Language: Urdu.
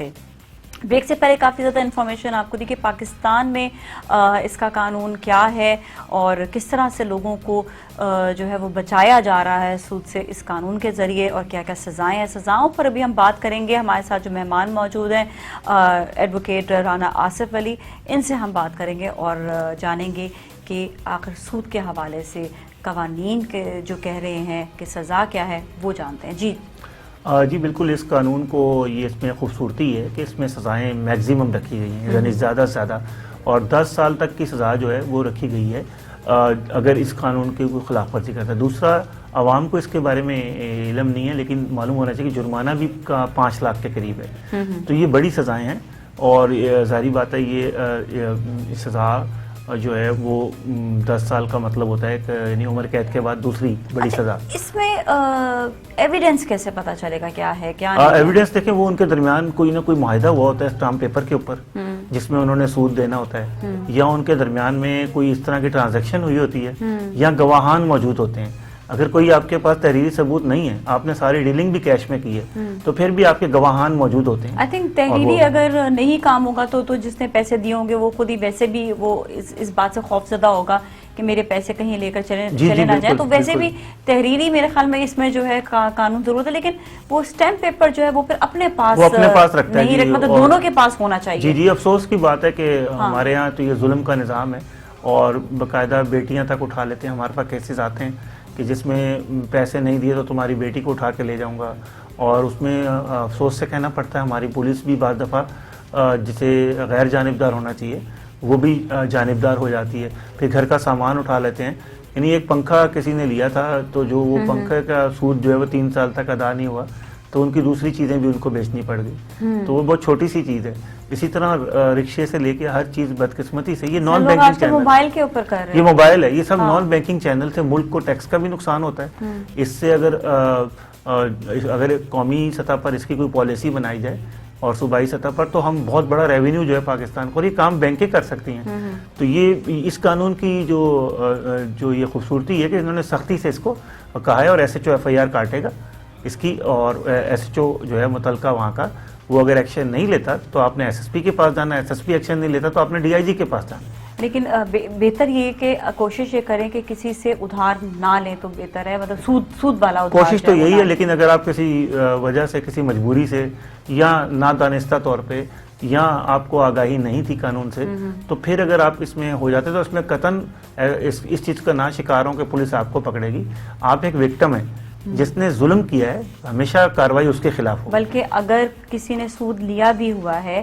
بریک سے پہلے کافی زیادہ انفارمیشن آپ کو دی کہ پاکستان میں اس کا قانون کیا ہے اور کس طرح سے لوگوں کو جو ہے وہ بچایا جا رہا ہے سود سے اس قانون کے ذریعے، اور کیا کیا سزائیں ہیں۔ سزاؤں پر ابھی ہم بات کریں گے۔ ہمارے ساتھ جو مہمان موجود ہیں ایڈوکیٹ رانا آصف علی، ان سے ہم بات کریں گے اور جانیں گے کہ آخر سود کے حوالے سے قوانین کے جو کہہ رہے ہیں کہ سزا کیا ہے وہ جانتے ہیں۔ جی بالکل، اس قانون کو یہ اس میں خوبصورتی ہے کہ اس میں سزائیں میگزیمم رکھی گئی ہیں، یعنی زیادہ سے زیادہ، اور 10 سال تک کی سزا جو ہے وہ رکھی گئی ہے اگر اس قانون کی کوئی خلاف ورزی کرتا ہے۔ دوسرا، عوام کو اس کے بارے میں علم نہیں ہے، لیکن معلوم ہونا چاہیے کہ جرمانہ بھی 5 لاکھ کے قریب ہے، تو یہ بڑی سزائیں ہیں، اور ظاہری بات ہے یہ سزا جو ہے وہ 10 سال کا مطلب ہوتا ہے کہ یعنی عمر قید کے بعد دوسری بڑی سزا۔ اس میں ایویڈنس کیسے پتا چلے گا کیا ہے کیا نہیں؟ ایویڈنس دیکھیں، وہ ان کے درمیان کوئی نہ کوئی معاہدہ ہوا ہوتا ہے اسٹامپ پیپر کے اوپر جس میں انہوں نے سود دینا ہوتا ہے، یا ان کے درمیان میں کوئی اس طرح کی ٹرانزیکشن ہوئی ہوتی ہے، یا گواہان موجود ہوتے ہیں۔ اگر کوئی آپ کے پاس تحریری ثبوت نہیں ہے، آپ نے ساری ڈیلنگ بھی کیش میں کی ہے، تو پھر بھی آپ کے گواہان موجود ہوتے ہیں۔ آئی تھنک تحریری اگر نہیں کام ہوگا تو جس نے پیسے دیے ہوں گے وہ خود ہی ویسے بھی وہ اس بات سے خوف زدہ ہوگا کہ میرے پیسے کہیں لے کر چلے نہ جائیں، تو ویسے بھی تحریری میرے خیال میں اس میں جو ہے قانون ضرورت ہے، لیکن وہ اسٹیمپ پیپر جو ہے وہ پھر اپنے پاس رکھتا ہے، نہیں رکھنا، تو دونوں کے پاس ہونا چاہیے۔ جی افسوس کی بات ہے کہ ہمارے ہاں تو یہ ظلم کا نظام ہے، اور باقاعدہ بیٹیاں تک اٹھا لیتے ہیں۔ ہمارے پاس کیسز آتے ہیں کہ جس میں پیسے نہیں دیے تو تمہاری بیٹی کو اٹھا کے لے جاؤں گا، اور اس میں افسوس سے کہنا پڑتا ہے ہماری پولیس بھی بعض دفعہ جسے غیر جانبدار ہونا چاہیے وہ بھی جانبدار ہو جاتی ہے، پھر گھر کا سامان اٹھا لیتے ہیں۔ یعنی ایک پنکھا کسی نے لیا تھا، تو جو وہ پنکھے کا سود جو ہے وہ 3 سال تک ادا نہیں ہوا، تو ان کی دوسری چیزیں بھی ان کو بیچنی پڑ گئی، تو وہ بہت چھوٹی سی چیز ہے۔ اسی طرح رکشے سے لے کے ہر چیز بدقسمتی سے یہ نان بینکنگ چینل، موبائل کے اوپر کر رہے ہیں، یہ موبائل ہے، یہ سب نان بینکنگ چینل سے ملک کو ٹیکس کا بھی نقصان ہوتا ہے۔ اس سے اگر قومی سطح پر اس کی کوئی پالیسی بنائی جائے اور صوبائی سطح پر، تو ہم بہت بڑا ریونیو جو ہے پاکستان کو، اور یہ کام بینکیں کر سکتی ہیں۔ تو یہ اس قانون کی جو یہ خوبصورتی ہے کہ انہوں نے سختی سے اس کو کہا ہے، اور ایس ایچ او FIR کاٹے گا اس کی، اور ایس ایچ او جو ہے متعلقہ وہاں کا، وہ اگر ایکشن نہیں لیتا تو آپ نے SSP کے پاس جانا، SSP ایکشن نہیں لیتا تو آپ نے DIG کے پاس جانا۔ لیکن بہتر یہ کہ کوشش یہ کریں کہ کسی سے ادھار نہ لیں تو بہتر ہے، مطلب سود والا ادھار۔ کوشش تو یہی ہے، لیکن اگر آپ کسی وجہ سے، کسی مجبوری سے، یا نادانستہ طور پہ، یا آپ کو آگاہی نہیں تھی قانون سے، تو پھر اگر آپ اس میں ہو جاتے تو اس میں قطعاً اس چیز کا نہ شکاروں کہ پولیس آپ کو پکڑے گی۔ آپ ایک وکٹم ہیں، جس نے ظلم کیا ہے، ہمیشہ کارروائی اس کے خلاف ہو۔ بلکہ اگر کسی نے سود لیا بھی ہوا ہے